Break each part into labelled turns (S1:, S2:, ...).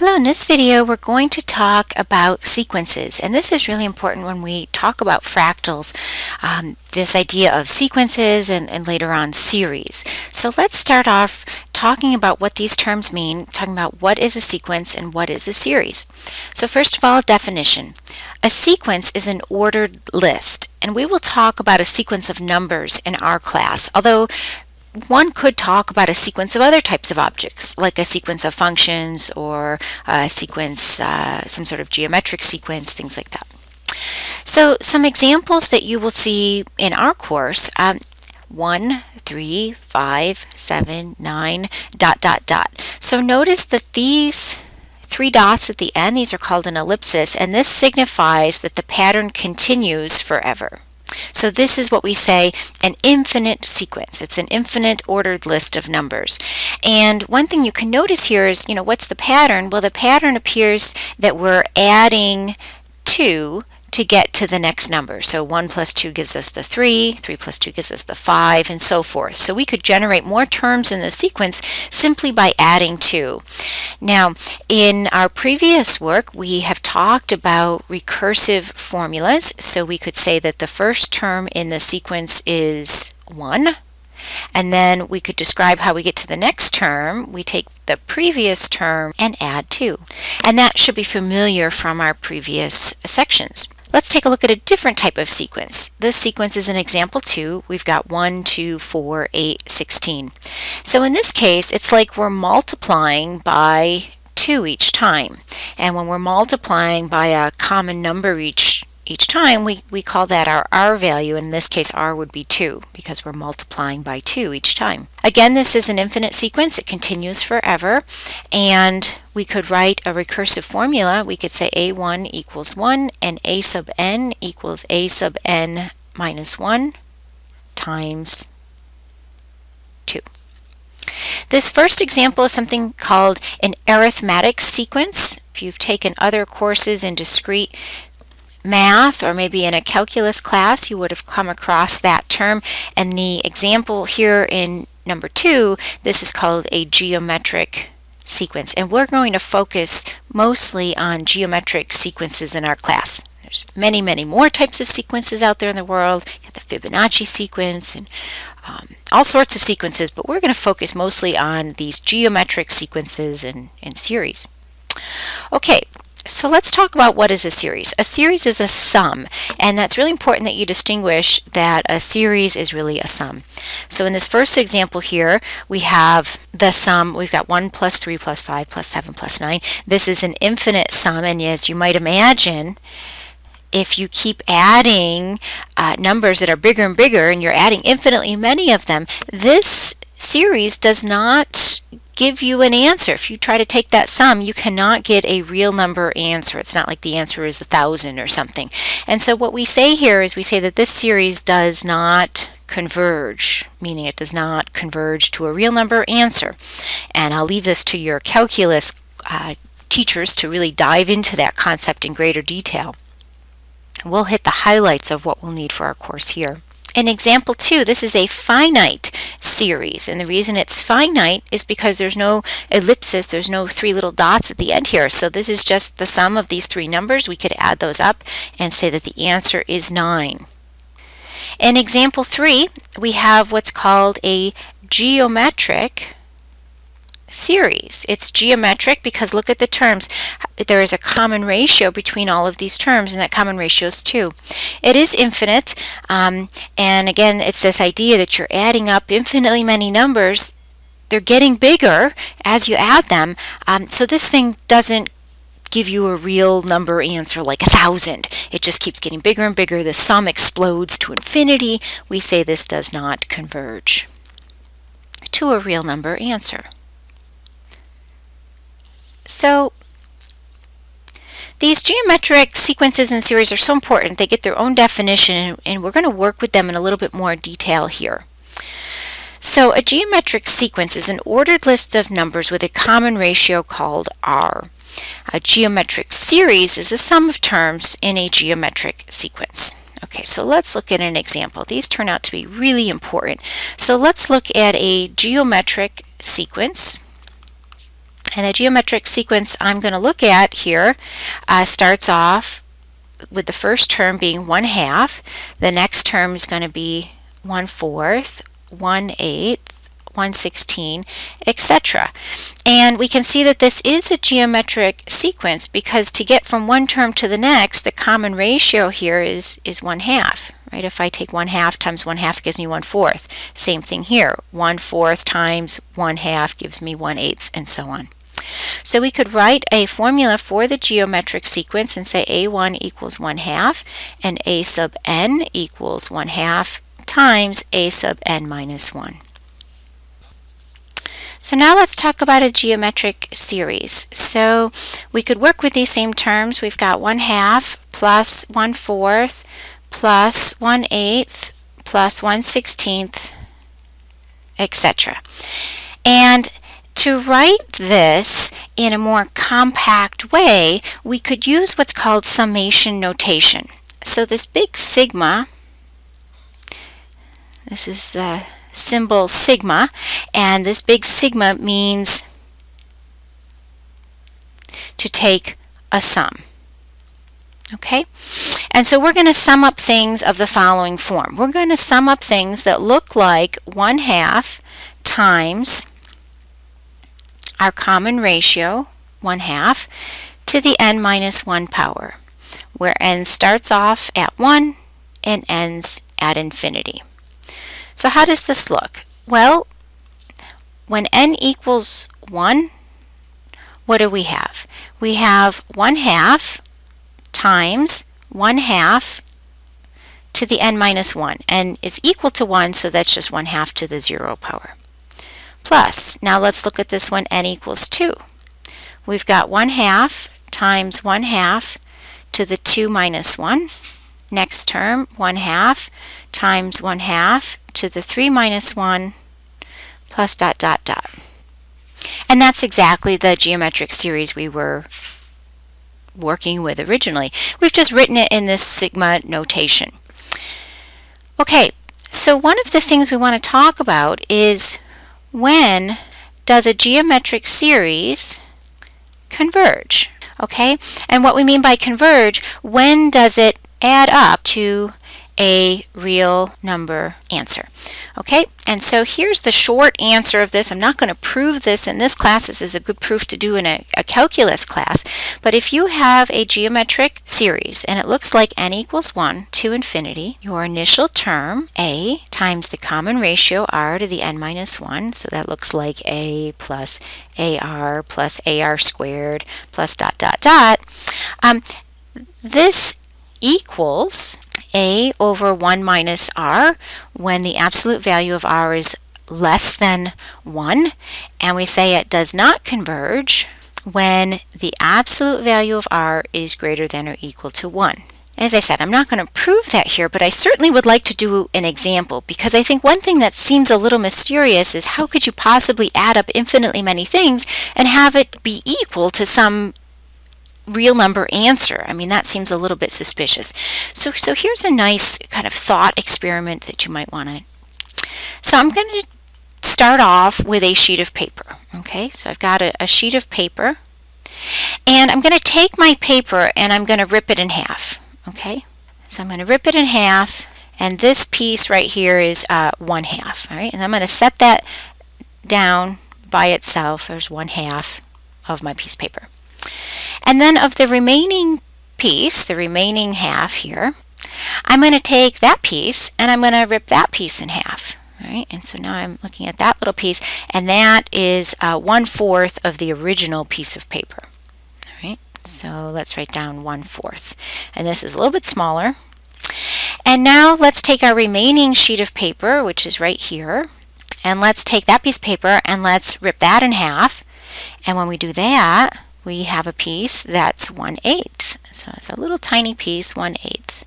S1: Hello, in this video we're going to talk about sequences, and this is really important when we talk about fractals, this idea of sequences and later on series. So let's start off talking about what these terms mean, talking about what is a sequence and what is a series. So first of all, definition. A sequence is an ordered list, and we will talk about a sequence of numbers in our class, although one could talk about a sequence of other types of objects, like a sequence of functions or a sequence, some sort of geometric sequence, things like that. So some examples that you will see in our course, 1, 3, 5, 7, 9, ... So notice that these three dots at the end, these are called an ellipsis, and this signifies that the pattern continues forever. So this is what we say an infinite sequence. It's an infinite ordered list of numbers. And one thing you can notice here is, what's the pattern? Well, the pattern appears that we're adding 2 to get to the next number. So 1 plus 2 gives us the 3, 3 plus 2 gives us the 5, and so forth. So we could generate more terms in the sequence simply by adding 2. Now, in our previous work, we have talked about recursive formulas. So we could say that the first term in the sequence is 1. And then we could describe how we get to the next term. We take the previous term and add 2. And that should be familiar from our previous sections. Let's take a look at a different type of sequence. This sequence is an example 2. We've got 1, 2, 4, 8, 16. So in this case, it's like we're multiplying by 2 each time. And when we're multiplying by a common number each time, we call that our R value. In this case, R would be 2 because we're multiplying by 2 each time. Again, this is an infinite sequence. It continues forever. And we could write a recursive formula. We could say A1 equals 1 and A sub n equals A sub n minus 1 times 2. This first example is something called an arithmetic sequence. If you've taken other courses in discrete math or maybe in a calculus class, you would have come across that term. And the example here in number 2, this is called a geometric sequence. And we're going to focus mostly on geometric sequences in our class. There's many, many more types of sequences out there in the world. You got the Fibonacci sequence and all sorts of sequences, but we're going to focus mostly on these geometric sequences and series. Okay. So let's talk about what is a series. A series is a sum, and that's really important that you distinguish that a series is really a sum. So in this first example here, we have the sum. We've got 1 plus 3 plus 5 plus 7 plus 9. This is an infinite sum, and as you might imagine, if you keep adding numbers that are bigger and bigger, and you're adding infinitely many of them, this series does not give you an answer. If you try to take that sum, you cannot get a real number answer. It's not like the answer is 1,000 or something. And so what we say here is we say that this series does not converge, meaning it does not converge to a real number answer. And I'll leave this to your calculus teachers to really dive into that concept in greater detail. We'll hit the highlights of what we'll need for our course here. In example 2, this is a finite series, and the reason it's finite is because there's no ellipsis, there's no 3 little dots at the end here. So this is just the sum of these 3 numbers. We could add those up and say that the answer is 9. In example 3, we have what's called a geometric series. It's geometric because look at the terms. There is a common ratio between all of these terms, and that common ratio is 2. It is infinite, and again, it's this idea that you're adding up infinitely many numbers. They're getting bigger as you add them, so this thing doesn't give you a real number answer like 1,000. It just keeps getting bigger and bigger. The sum explodes to infinity. We say this does not converge to a real number answer. So these geometric sequences and series are so important. They get their own definition, and we're going to work with them in a little bit more detail here. So a geometric sequence is an ordered list of numbers with a common ratio called R. A geometric series is a sum of terms in a geometric sequence. Okay, so let's look at an example. These turn out to be really important. So let's look at a geometric sequence. And the geometric sequence I'm going to look at here starts off with the first term being 1/2. The next term is going to be 1/4, 1/8, 1/16, etc. And we can see that this is a geometric sequence because to get from one term to the next, the common ratio here is 1/2. Right? If I take 1/2 times 1/2 gives me 1/4. Same thing here. 1/4 times 1/2 gives me 1/8, and so on. So we could write a formula for the geometric sequence and say A1 equals 1/2 and A sub n equals 1/2 times A sub n minus 1. So now let's talk about a geometric series. So we could work with these same terms. We've got 1/2 plus 1/4 plus 1/8 plus 1/16, etc. And to write this in a more compact way, we could use what's called summation notation. So this big sigma, this is the symbol sigma, and this big sigma means to take a sum. Okay? And so we're going to sum up things of the following form. We're going to sum up things that look like 1/2 times our common ratio, 1/2, to the n minus 1 power, where n starts off at 1 and ends at infinity. So how does this look? Well, when n equals 1, what do we have? We have 1/2 times 1/2 to the n minus 1. n is equal to 1, so that's just 1/2 to the 0 power. Plus, now let's look at this one, n equals 2. We've got 1/2 times 1/2 to the 2 minus 1. Next term, 1/2 times 1/2 to the 3 minus 1 plus dot dot dot. And that's exactly the geometric series we were working with originally. We've just written it in this sigma notation. Okay, so one of the things we want to talk about is when does a geometric series converge? Okay, and what we mean by converge, when does it add up to a real number answer? Okay, and so here's the short answer of this. I'm not going to prove this in this class. This is a good proof to do in a calculus class. But if you have a geometric series and it looks like n equals 1 to infinity, your initial term, a, times the common ratio r to the n minus 1, so that looks like a plus ar squared plus dot dot dot, this equals a over 1 minus r when the absolute value of r is less than 1, and we say it does not converge when the absolute value of r is greater than or equal to 1. As I said, I'm not going to prove that here, but I certainly would like to do an example, because I think one thing that seems a little mysterious is how could you possibly add up infinitely many things and have it be equal to some real number answer? I mean, that seems a little bit suspicious. So here's a nice kind of thought experiment that you might want to. So I'm going to start off with a sheet of paper. Okay, so I've got a sheet of paper, and I'm going to take my paper and I'm going to rip it in half. Okay, so I'm going to rip it in half, and this piece right here is 1/2. All right, and I'm going to set that down by itself. There's 1/2 of my piece of paper. And then of the remaining piece, the remaining half here, I'm going to take that piece and I'm going to rip that piece in half. All right, and so now I'm looking at that little piece, and that is 1/4 of the original piece of paper. All right, so let's write down 1/4. And this is a little bit smaller. And now let's take our remaining sheet of paper, which is right here, and let's take that piece of paper and let's rip that in half. And when we do that, we have a piece that's 1/8. So it's a little tiny piece, 1/8.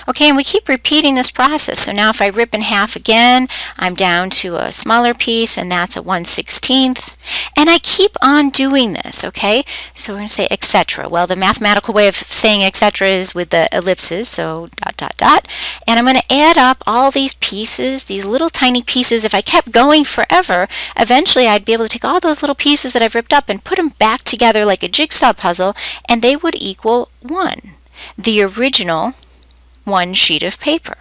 S1: Okay, and we keep repeating this process. So now if I rip in half again, I'm down to a smaller piece, and that's a 1/16. And I keep on doing this, okay? So we're going to say etc. Well, the mathematical way of saying etc. is with the ellipses, so dot, dot, dot. And I'm going to add up all these pieces, these little tiny pieces. If I kept going forever, eventually I'd be able to take all those little pieces that I've ripped up and put them back together like a jigsaw puzzle, and they would equal 1, the original one sheet of paper.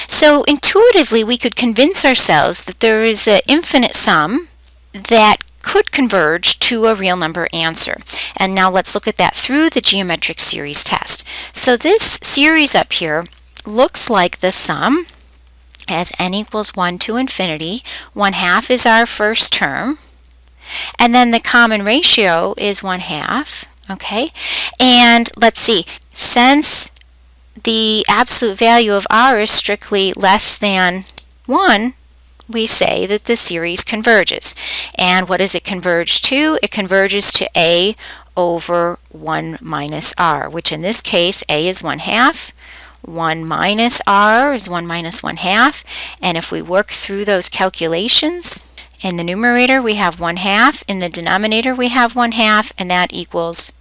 S1: So intuitively we could convince ourselves that there is an infinite sum that could converge to a real number answer. And now let's look at that through the geometric series test. So this series up here looks like the sum as n equals 1 to infinity. 1/2 is our first term, and then the common ratio is 1/2. Okay, and let's see, since the absolute value of r is strictly less than 1, we say that the series converges. And what does it converge to? It converges to a over 1 minus r, which in this case a is 1/2. 1 minus r is 1 minus 1/2. And if we work through those calculations, in the numerator we have 1/2, in the denominator we have 1/2, and that equals